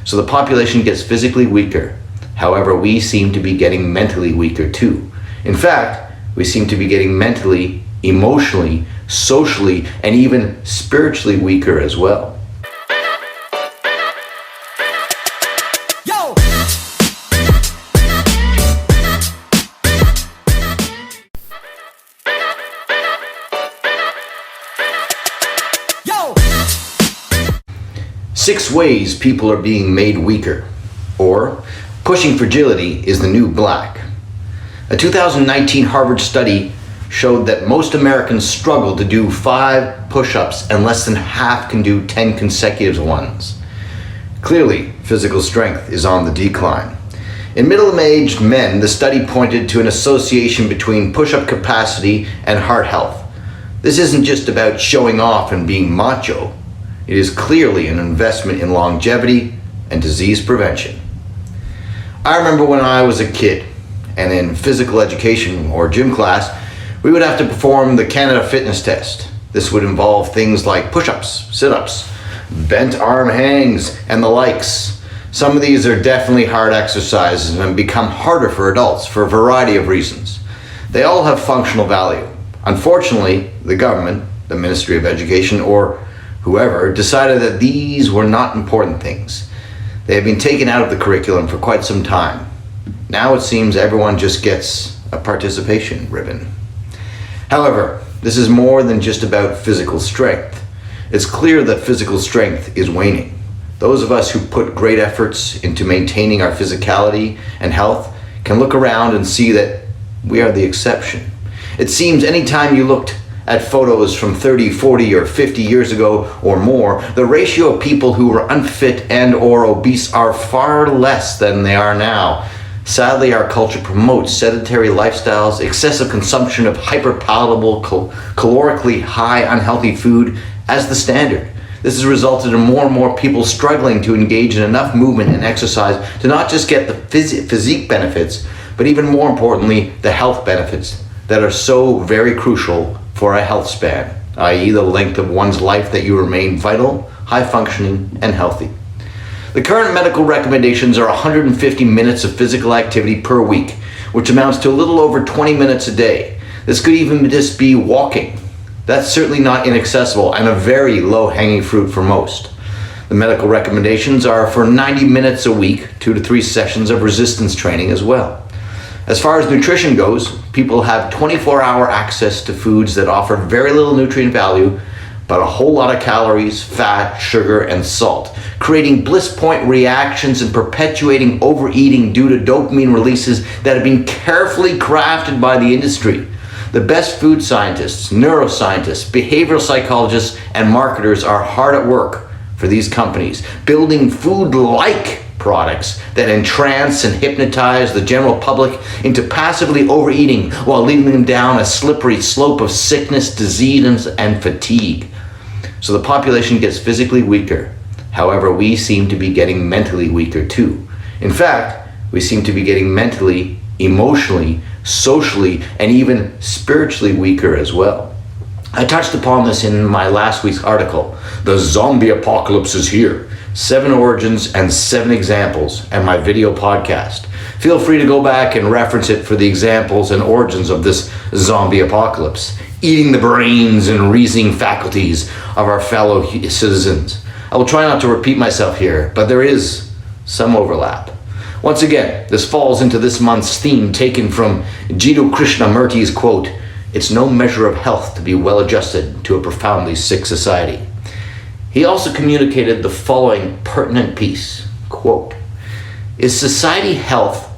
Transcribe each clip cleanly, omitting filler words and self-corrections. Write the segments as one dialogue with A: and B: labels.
A: So the population gets physically weaker. However, we seem to be getting mentally weaker too. In fact, we seem to be getting mentally, emotionally, socially, and even spiritually weaker as well. Six ways people are being made weaker, or pushing fragility is the new black. A 2019 Harvard study showed that most Americans struggle to do 5 push-ups and less than half can do 10 consecutive ones. Clearly, physical strength is on the decline. In middle-aged men, the study pointed to an association between push-up capacity and heart health. This isn't just about showing off and being macho. It is clearly an investment in longevity and disease prevention. I remember when I was a kid, and in physical education or gym class, we would have to perform the Canada Fitness Test. This would involve things like push-ups, sit-ups, bent arm hangs, and the likes. Some of these are definitely hard exercises and become harder for adults for a variety of reasons. They all have functional value. Unfortunately, the government, the Ministry of Education, or whoever, decided that these were not important things. They have been taken out of the curriculum for quite some time. Now it seems everyone just gets a participation ribbon. However, this is more than just about physical strength. It's clear that physical strength is waning. Those of us who put great efforts into maintaining our physicality and health can look around and see that we are the exception. It seems anytime you looked at photos from 30, 40, or 50 years ago or more, the ratio of people who were unfit and or obese are far less than they are now. Sadly, our culture promotes sedentary lifestyles, excessive consumption of hyper-palatable, calorically high, unhealthy food as the standard. This has resulted in more and more people struggling to engage in enough movement and exercise to not just get the physique benefits, but even more importantly, the health benefits that are so very crucial for a health span, i.e. the length of one's life that you remain vital, high-functioning, and healthy. The current medical recommendations are 150 minutes of physical activity per week, which amounts to a little over 20 minutes a day. This could even just be walking. That's certainly not inaccessible and a very low-hanging fruit for most. The medical recommendations are for 90 minutes a week, 2 to 3 sessions of resistance training as well. As far as nutrition goes, people have 24-hour access to foods that offer very little nutrient value, but a whole lot of calories, fat, sugar, and salt, creating bliss point reactions and perpetuating overeating due to dopamine releases that have been carefully crafted by the industry. The best food scientists, neuroscientists, behavioral psychologists, and marketers are hard at work for these companies, building food-like products that entrance and hypnotize the general public into passively overeating while leading them down a slippery slope of sickness, disease, and fatigue. So the population gets physically weaker. However, we seem to be getting mentally weaker too. In fact, we seem to be getting mentally, emotionally, socially, and even spiritually weaker as well. I touched upon this in my last week's article, The Zombie Apocalypse is Here. 7 origins and 7 examples, and my video podcast. Feel free to go back and reference it for the examples and origins of this zombie apocalypse, eating the brains and reasoning faculties of our fellow citizens. I will try not to repeat myself here, but there is some overlap. Once again, this falls into this month's theme taken from Jiddu Krishnamurti's quote, "It's no measure of health to be well adjusted to a profoundly sick society." He also communicated the following pertinent piece, quote, Is society healthy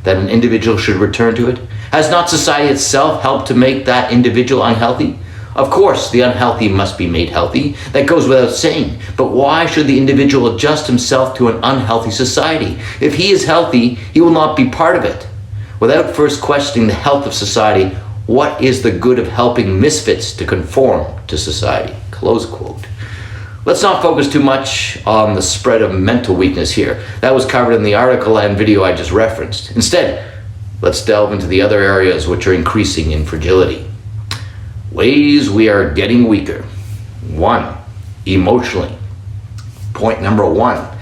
A: that an individual should return to it? Has not society itself helped to make that individual unhealthy? Of course, the unhealthy must be made healthy. That goes without saying. But why should the individual adjust himself to an unhealthy society? If he is healthy, he will not be part of it. Without first questioning the health of society, what is the good of helping misfits to conform to society? Close quote. Let's not focus too much on the spread of mental weakness here. That was covered in the article and video I just referenced. Instead, let's delve into the other areas which are increasing in fragility. Ways we are getting weaker. 1. Emotionally. Point number 1.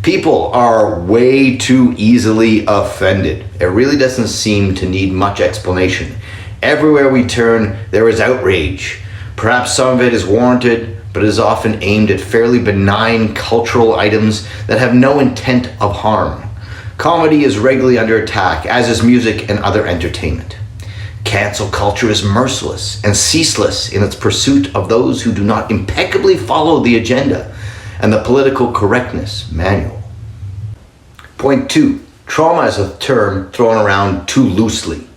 A: People are way too easily offended. It really doesn't seem to need much explanation. Everywhere we turn, there is outrage. Perhaps some of it is warranted, but it is often aimed at fairly benign cultural items that have no intent of harm. Comedy is regularly under attack, as is music and other entertainment. Cancel culture is merciless and ceaseless in its pursuit of those who do not impeccably follow the agenda and the political correctness manual. Point 2. Trauma is a term thrown around too loosely.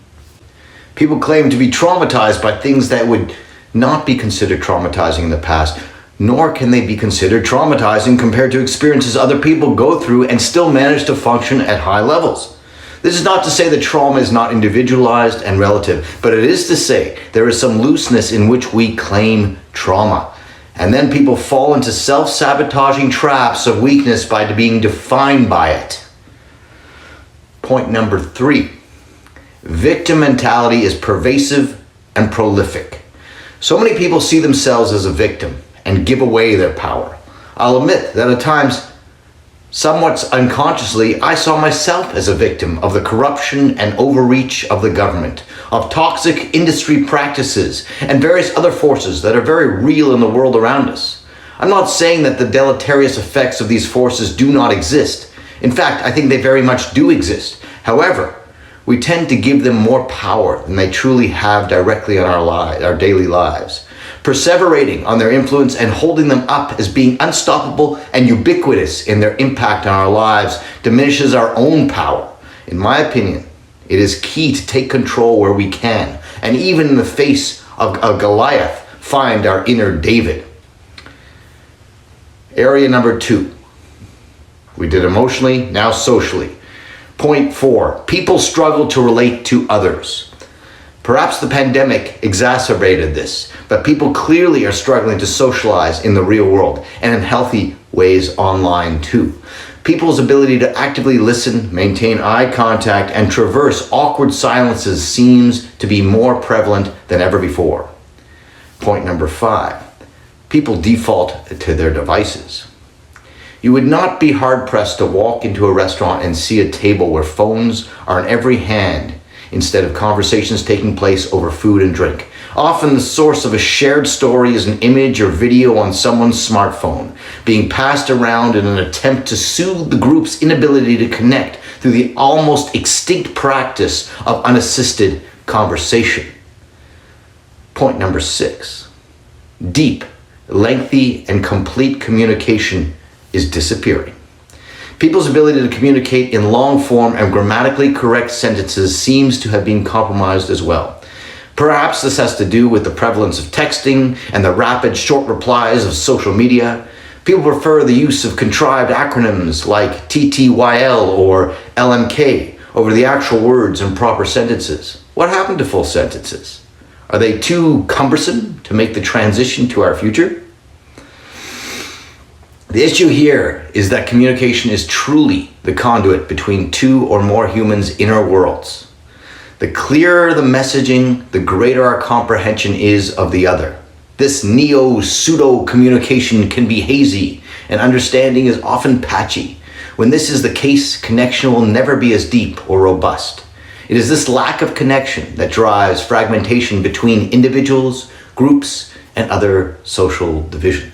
A: People claim to be traumatized by things that would not be considered traumatizing in the past, nor can they be considered traumatizing compared to experiences other people go through and still manage to function at high levels. This is not to say that trauma is not individualized and relative, but it is to say there is some looseness in which we claim trauma. And then people fall into self-sabotaging traps of weakness by being defined by it. Point number 3. Victim mentality is pervasive and prolific. So many people see themselves as a victim and give away their power. I'll admit that at times, somewhat unconsciously, I saw myself as a victim of the corruption and overreach of the government, of toxic industry practices, and various other forces that are very real in the world around us. I'm not saying that the deleterious effects of these forces do not exist. In fact, I think they very much do exist. However, we tend to give them more power than they truly have directly on our daily lives, perseverating on their influence and holding them up as being unstoppable and ubiquitous in their impact on our lives diminishes our own power. In my opinion, it is key to take control where we can, and even in the face of a Goliath, find our inner David. Area number 2. We did emotionally, now socially. Point 4. People struggle to relate to others. Perhaps the pandemic exacerbated this, but people clearly are struggling to socialize in the real world and in healthy ways online too. People's ability to actively listen, maintain eye contact, and traverse awkward silences seems to be more prevalent than ever before. Point number 5. People default to their devices. You would not be hard-pressed to walk into a restaurant and see a table where phones are in every hand instead of conversations taking place over food and drink. Often the source of a shared story is an image or video on someone's smartphone, being passed around in an attempt to soothe the group's inability to connect through the almost extinct practice of unassisted conversation. Point number 6. Deep, lengthy, and complete communication is disappearing. People's ability to communicate in long form and grammatically correct sentences seems to have been compromised as well. Perhaps this has to do with the prevalence of texting and the rapid short replies of social media. People prefer the use of contrived acronyms like TTYL or LMK over the actual words and proper sentences. What happened to full sentences? Are they too cumbersome to make the transition to our future? The issue here is that communication is truly the conduit between two or more humans' inner worlds. The clearer the messaging, the greater our comprehension is of the other. This neo-pseudo communication can be hazy, and understanding is often patchy. When this is the case, connection will never be as deep or robust. It is this lack of connection that drives fragmentation between individuals, groups, and other social divisions.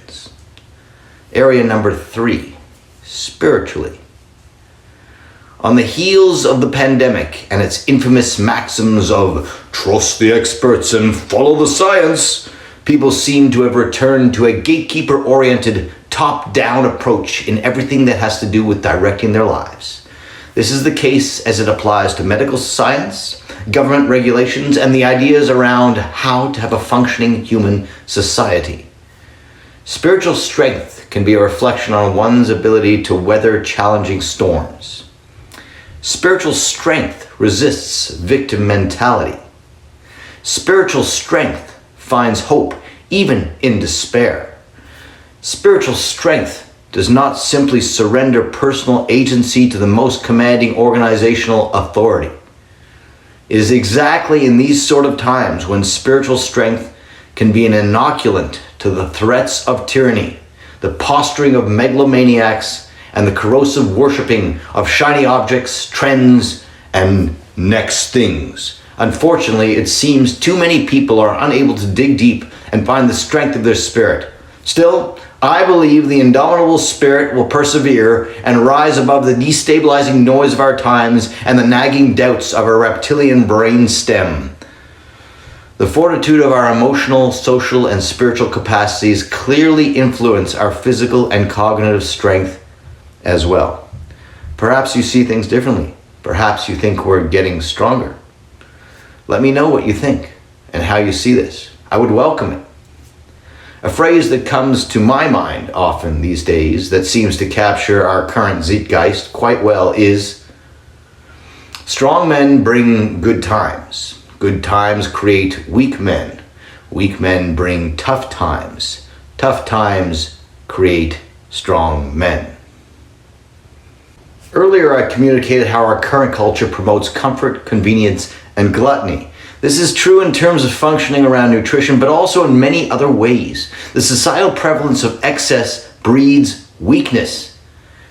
A: Area number 3, spiritually. On the heels of the pandemic and its infamous maxims of trust the experts and follow the science, people seem to have returned to a gatekeeper-oriented, top-down approach in everything that has to do with directing their lives. This is the case as it applies to medical science, government regulations, and the ideas around how to have a functioning human society. Spiritual strength can be a reflection on one's ability to weather challenging storms. Spiritual strength resists victim mentality. Spiritual strength finds hope even in despair. Spiritual strength does not simply surrender personal agency to the most commanding organizational authority. It is exactly in these sort of times when spiritual strength can be an inoculant to the threats of tyranny the posturing of megalomaniacs, and the corrosive worshipping of shiny objects, trends, and next things. Unfortunately, it seems too many people are unable to dig deep and find the strength of their spirit. Still, I believe the indomitable spirit will persevere and rise above the destabilizing noise of our times and the nagging doubts of our reptilian brain stem. The fortitude of our emotional, social, and spiritual capacities clearly influence our physical and cognitive strength as well. Perhaps you see things differently. Perhaps you think we're getting stronger. Let me know what you think and how you see this. I would welcome it. A phrase that comes to my mind often these days that seems to capture our current zeitgeist quite well is, strong men bring good times. Good times create weak men. Weak men bring tough times. Tough times create strong men. Earlier, I communicated how our current culture promotes comfort, convenience, and gluttony. This is true in terms of functioning around nutrition, but also in many other ways. The societal prevalence of excess breeds weakness.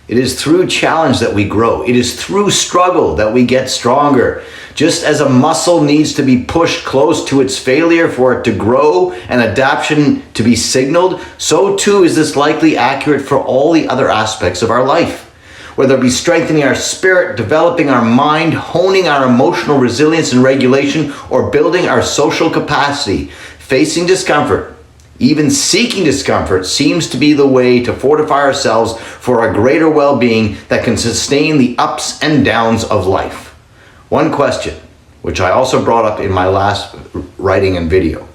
A: It is through challenge that we grow. It is through struggle that we get stronger. Just as a muscle needs to be pushed close to its failure for it to grow and adaptation to be signaled, so too is this likely accurate for all the other aspects of our life. Whether it be strengthening our spirit, developing our mind, honing our emotional resilience and regulation, or building our social capacity, facing discomfort, even seeking discomfort, seems to be the way to fortify ourselves for a greater well-being that can sustain the ups and downs of life. One question, which I also brought up in my last writing and video,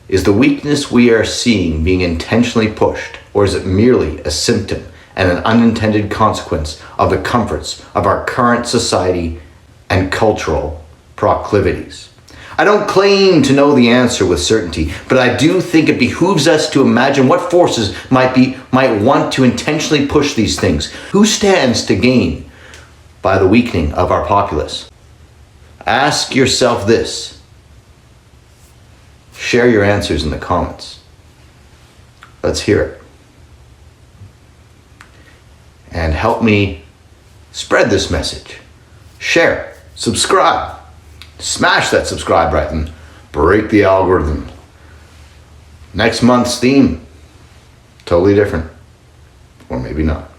A: is the weakness we are seeing being intentionally pushed, or is it merely a symptom and an unintended consequence of the comforts of our current society and cultural proclivities? I don't claim to know the answer with certainty, but I do think it behooves us to imagine what forces might want to intentionally push these things. Who stands to gain by the weakening of our populace? Ask yourself this. Share your answers in the comments. Let's hear it. And help me spread this message. Share, subscribe, smash that subscribe button, break the algorithm. Next month's theme, totally different, or maybe not.